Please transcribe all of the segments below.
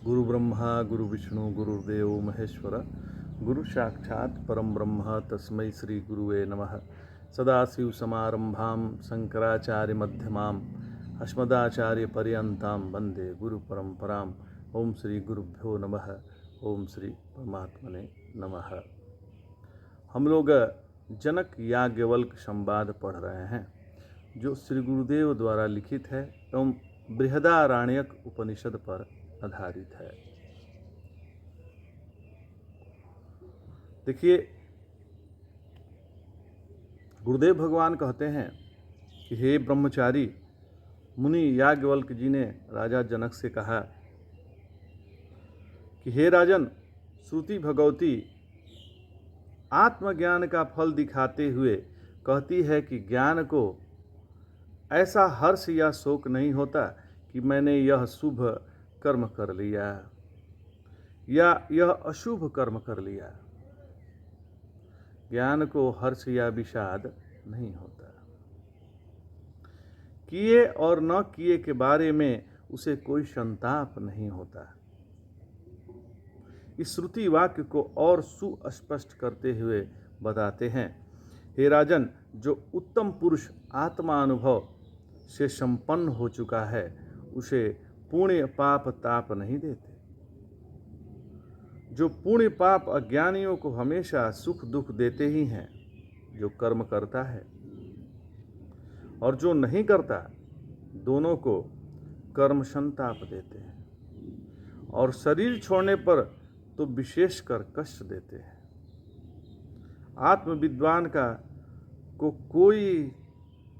गुरु ब्रह्मा गुरु विष्णु गुरुर्देव महेश्वर गुरु साक्षात् परम ब्रह्म तस्मै श्री गुरुवे नमः। सदाशिव समारंभां शंकराचार्य मध्यमाम् अस्मदाचार्य पर्यन्तां वंदे गुरु परंपराम्। ओम श्री गुरुभ्यो नमः। ओम श्री परमात्मने नमः। हम लोग जनक याज्ञवल्क्य संवाद पढ़ रहे हैं जो श्री गुरुदेव द्वारा लिखित है एवं बृहदारण्यक उपनिषद पर आधारित है। देखिए, गुरुदेव भगवान कहते हैं कि हे ब्रह्मचारी, मुनि याज्ञवल्क्य जी ने राजा जनक से कहा कि हे राजन, श्रुति भगवती आत्मज्ञान का फल दिखाते हुए कहती है कि ज्ञान को ऐसा हर्ष या शोक नहीं होता कि मैंने यह शुभ कर्म कर लिया या यह अशुभ कर्म कर लिया। ज्ञान को हर्ष या विषाद नहीं होता। किए और न किए के बारे में उसे कोई संताप नहीं होता। इस श्रुति वाक्य को और सुस्पष्ट करते हुए बताते हैं, हे राजन, जो उत्तम पुरुष आत्मा अनुभव से संपन्न हो चुका है उसे पुण्य पाप ताप नहीं देते। जो पुण्य पाप अज्ञानियों को हमेशा सुख दुख देते ही हैं, जो कर्म करता है और जो नहीं करता, दोनों को कर्म संताप देते हैं और शरीर छोड़ने पर तो विशेषकर कष्ट देते हैं। आत्मविद्वान को कोई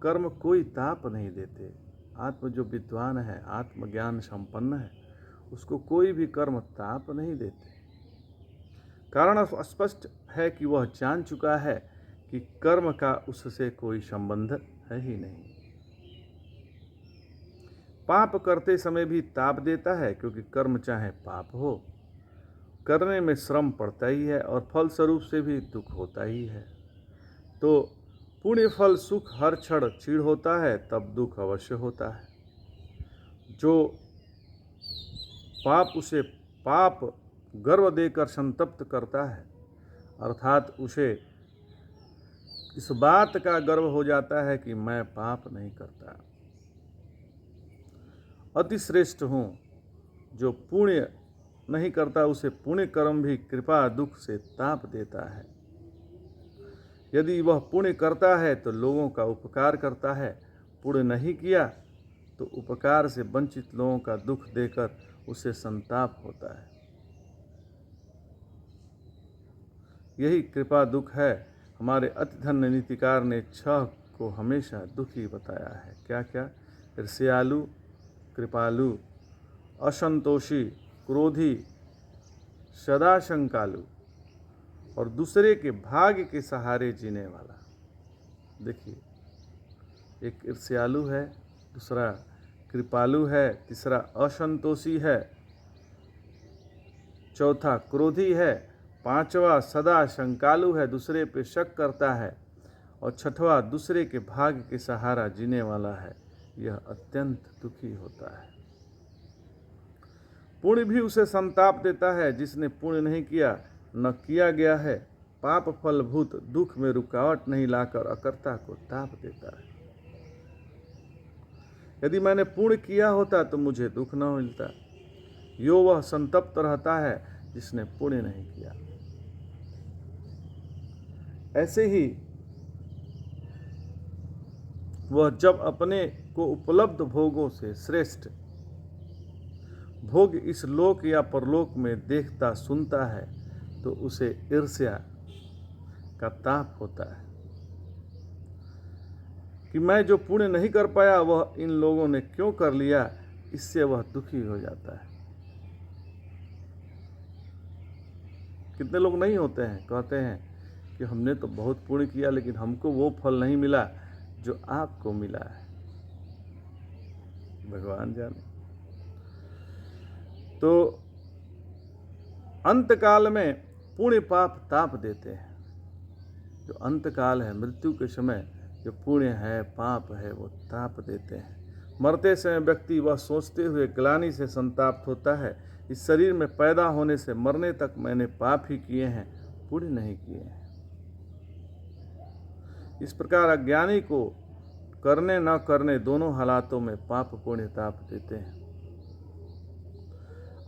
कर्म कोई ताप नहीं देते। आत्म जो विद्वान है, आत्मज्ञान संपन्न है, उसको कोई भी कर्म ताप नहीं देते। कारण स्पष्ट है कि वह जान चुका है कि कर्म का उससे कोई संबंध है ही नहीं। पाप करते समय भी ताप देता है, क्योंकि कर्म चाहे पाप हो, करने में श्रम पड़ता ही है और फल स्वरूप से भी दुख होता ही है। तो पुण्य फल सुख हर क्षण क्षीण होता है, तब दुख अवश्य होता है। जो पाप उसे पाप गर्व देकर संतप्त करता है, अर्थात उसे इस बात का गर्व हो जाता है कि मैं पाप नहीं करता, अतिश्रेष्ठ हूँ। जो पुण्य नहीं करता उसे पुण्य कर्म भी कृपा दुख से ताप देता है। यदि वह पुण्य करता है तो लोगों का उपकार करता है, पुण्य नहीं किया तो उपकार से वंचित लोगों का दुख देकर उसे संताप होता है। यही कृपा दुख है। हमारे अतिधन्य नीतिकार ने 6 को हमेशा दुखी बताया है। क्या क्या? ईर्ष्यालु, कृपालु, असंतोषी, क्रोधी, सदा शंकालु और दूसरे के भाग्य के सहारे जीने वाला। देखिए, एक ईर्ष्यालु है, दूसरा कृपालु है, तीसरा असंतोषी है, चौथा क्रोधी है, पांचवा सदा शंकालु है, दूसरे पे शक करता है, और छठवां दूसरे के भाग्य के सहारा जीने वाला है। यह अत्यंत दुखी होता है। पुण्य भी उसे संताप देता है। जिसने पुण्य नहीं किया, न किया गया है, पाप फलभूत दुख में रुकावट नहीं लाकर अकर्ता को ताप देता है। यदि मैंने पुण्य किया होता तो मुझे दुख न मिलता। यो वह संतप्त रहता है जिसने पुण्य नहीं किया। ऐसे ही वह जब अपने को उपलब्ध भोगों से श्रेष्ठ भोग इस लोक या परलोक में देखता सुनता है तो उसे ईर्ष्या का ताप होता है कि मैं जो पुण्य नहीं कर पाया वह इन लोगों ने क्यों कर लिया। इससे वह दुखी हो जाता है। कितने लोग नहीं होते हैं, कहते हैं कि हमने तो बहुत पुण्य किया लेकिन हमको वो फल नहीं मिला जो आपको मिला है। भगवान जाने। तो अंतकाल में पुण्य पाप ताप देते हैं। जो अंतकाल है, मृत्यु के समय, जो पुण्य है पाप है वो ताप देते हैं। मरते समय व्यक्ति वह सोचते हुए ग्लानि से संताप्त होता है, इस शरीर में पैदा होने से मरने तक मैंने पाप ही किए हैं, पुण्य नहीं किए हैं। इस प्रकार अज्ञानी को करने न करने दोनों हालातों में पाप पुण्य ताप देते हैं।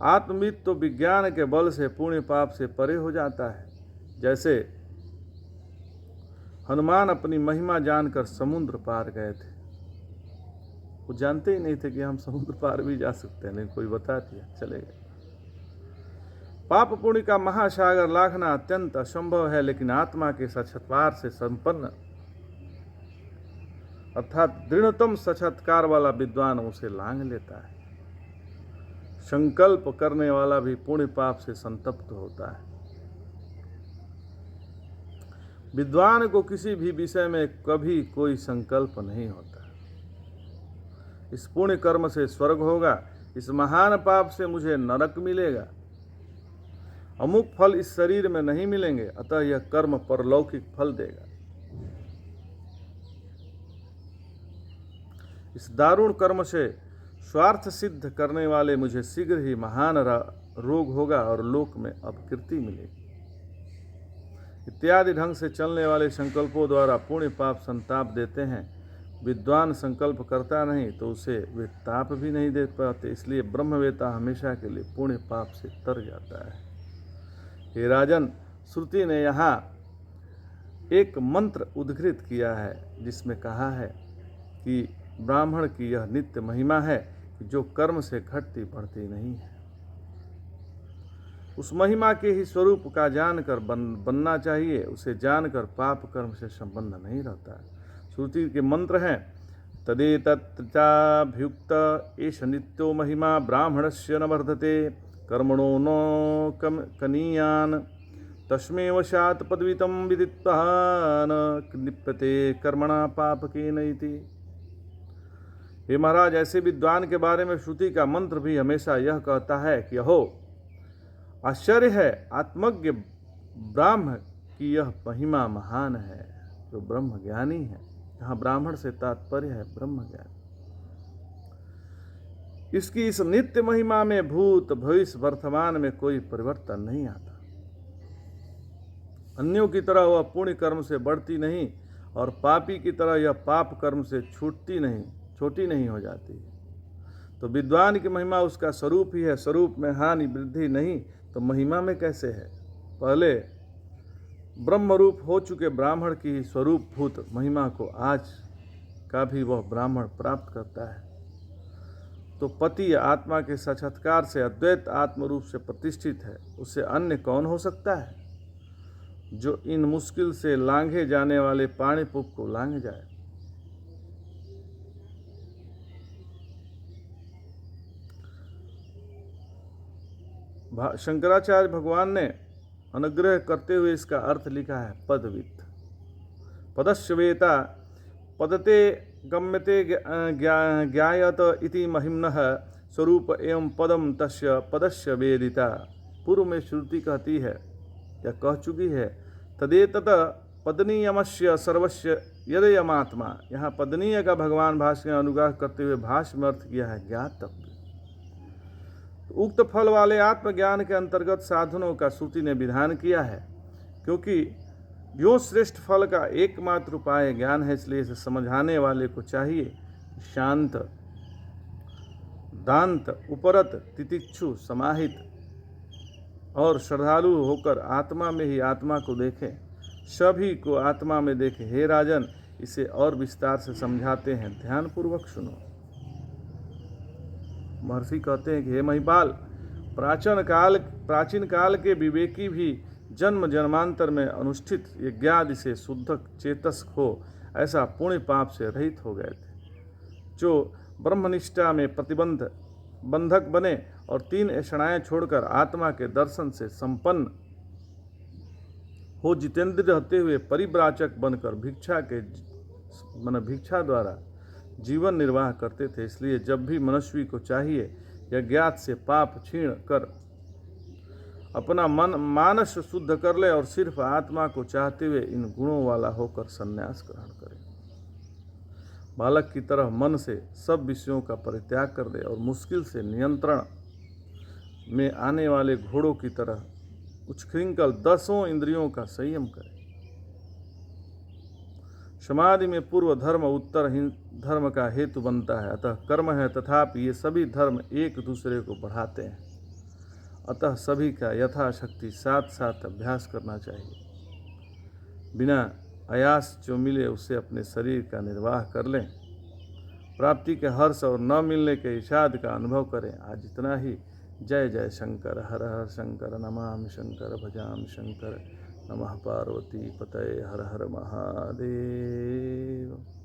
आत्मविद तो विज्ञान के बल से पुण्य पाप से परे हो जाता है। जैसे हनुमान अपनी महिमा जानकर समुद्र पार गए थे। वो जानते ही नहीं थे कि हम समुद्र पार भी जा सकते हैं, लेकिन कोई बता दिया, चले गए। पाप पुण्य का महासागर लांघना अत्यंत असंभव है, लेकिन आत्मा के साक्षात्कार से संपन्न अर्थात दृढ़तम साक्षात्कार वाला विद्वान उसे लांघ लेता है। संकल्प करने वाला भी पुण्य पाप से संतप्त होता है। विद्वान को किसी भी विषय में कभी कोई संकल्प नहीं होता। इस पुण्य कर्म से स्वर्ग होगा, इस महान पाप से मुझे नरक मिलेगा, अमुक फल इस शरीर में नहीं मिलेंगे, अतः यह कर्म परलौकिक फल देगा। इस दारुण कर्म से स्वार्थ सिद्ध करने वाले मुझे शीघ्र ही महान रोग होगा और लोक में अपकीर्ति मिलेगी। इत्यादि ढंग से चलने वाले संकल्पों द्वारा पुण्य पाप संताप देते हैं। विद्वान संकल्प करता नहीं तो उसे वे ताप भी नहीं दे पाते, इसलिए ब्रह्मवेता हमेशा के लिए पुण्य पाप से तर जाता है। हे राजन, श्रुति ने यहाँ एक मंत्र उद्धृत किया है जिसमें कहा है कि ब्राह्मण की यह नित्य महिमा है कि जो कर्म से घटती बढ़ती नहीं है। उस महिमा के ही स्वरूप का जानकर बनना चाहिए, उसे जानकर पाप कर्म से संबंध नहीं रहता। श्रुति के मंत्र हैं, तदेतच्चाभ्युक्त एष नित्यो महिमा ब्राह्मणस्य न वर्धते कर्मणो न कनीयान् तस्मै वशात् पदवितं विदित्वा न लिप्यते कर्मणा पापकेन इति। हे महाराज, ऐसे विद्वान के बारे में श्रुति का मंत्र भी हमेशा यह कहता है कि अहो आश्चर्य है, आत्मज्ञ ब्राह्मण की यह महिमा महान है जो ब्रह्म ज्ञानी है। यहाँ ब्राह्मण से तात्पर्य है ब्रह्म ज्ञानी। इसकी इस नित्य महिमा में भूत भविष्य वर्तमान में कोई परिवर्तन नहीं आता। अन्यों की तरह वह पुण्य कर्म से बढ़ती नहीं और पापी की तरह यह पाप कर्म से छोटी नहीं हो जाती। तो विद्वान की महिमा उसका स्वरूप ही है। स्वरूप में हानि वृद्धि नहीं तो महिमा में कैसे है। पहले ब्रह्म रूप हो चुके ब्राह्मण की ही स्वरूप भूत महिमा को आज का भी वह ब्राह्मण प्राप्त करता है। तो पति आत्मा के साक्षात्कार से अद्वैत आत्म रूप से प्रतिष्ठित है, उससे अन्य कौन हो सकता है जो इन मुश्किल से लांघे जाने वाले पाणिपुप को लांघ जाए। शंकराचार्य भगवान ने अनुग्रह करते हुए इसका अर्थ लिखा है पदवित्। पदश्वेता पदते गम्यते ज्ञायत इति महिम्नः स्वरूप एवं पदम तस्य पदस्य वेदिता। पूर्व में श्रुति कहती है या कह चुकी है, तदेतत पदनीयमस्य सर्वस्य यदयमात्मा। यहाँ पदनीय का भगवान भाष्य में अनुग्रह करते हुए भाष्य में अर्थ किया है ज्ञातव्य। उक्त फल वाले आत्मज्ञान के अंतर्गत साधनों का श्रुति ने विधान किया है, क्योंकि जो श्रेष्ठ फल का एकमात्र उपाय ज्ञान है, इसलिए इसे समझाने वाले को चाहिए शांत, दांत, उपरत, तितिक्षु, समाहित और श्रद्धालु होकर आत्मा में ही आत्मा को देखे, सभी को आत्मा में देखे। हे राजन, इसे और विस्तार से समझाते हैं, ध्यानपूर्वक सुनो। महर्षि कहते हैं कि हे महिपाल, प्राचीन काल के विवेकी भी जन्म जन्मांतर में अनुष्ठित यज्ञादि से शुद्ध चेतस्क हो ऐसा पुण्य पाप से रहित हो गए थे, जो ब्रह्मनिष्ठा में बंधक बने और 3 ऐषणाएं छोड़कर आत्मा के दर्शन से संपन्न हो जितेंद्र रहते हुए परिव्राजक बनकर भिक्षा द्वारा जीवन निर्वाह करते थे। इसलिए जब भी मनुष्य को चाहिए यज्ञात से पाप छीण कर अपना मानस शुद्ध कर ले और सिर्फ आत्मा को चाहते हुए इन गुणों वाला होकर संन्यास ग्रहण करे। बालक की तरह मन से सब विषयों का परित्याग कर दे और मुश्किल से नियंत्रण में आने वाले घोड़ों की तरह उच्छृंखल 10 इंद्रियों का संयम करे। समाधि में पूर्व धर्म उत्तर धर्म का हेतु बनता है, अतः कर्म है, तथापि ये सभी धर्म एक दूसरे को बढ़ाते हैं। अतः सभी का यथाशक्ति साथ साथ अभ्यास करना चाहिए। बिना आयास जो मिले उसे अपने शरीर का निर्वाह कर लें। प्राप्ति के हर्ष और न मिलने के इषाद का अनुभव करें। आज इतना ही। जय जय शंकर, हर हर शंकर, नमामि शंकर, भजामि शंकर, नमः पार्वती पतये, हर हर महादेव।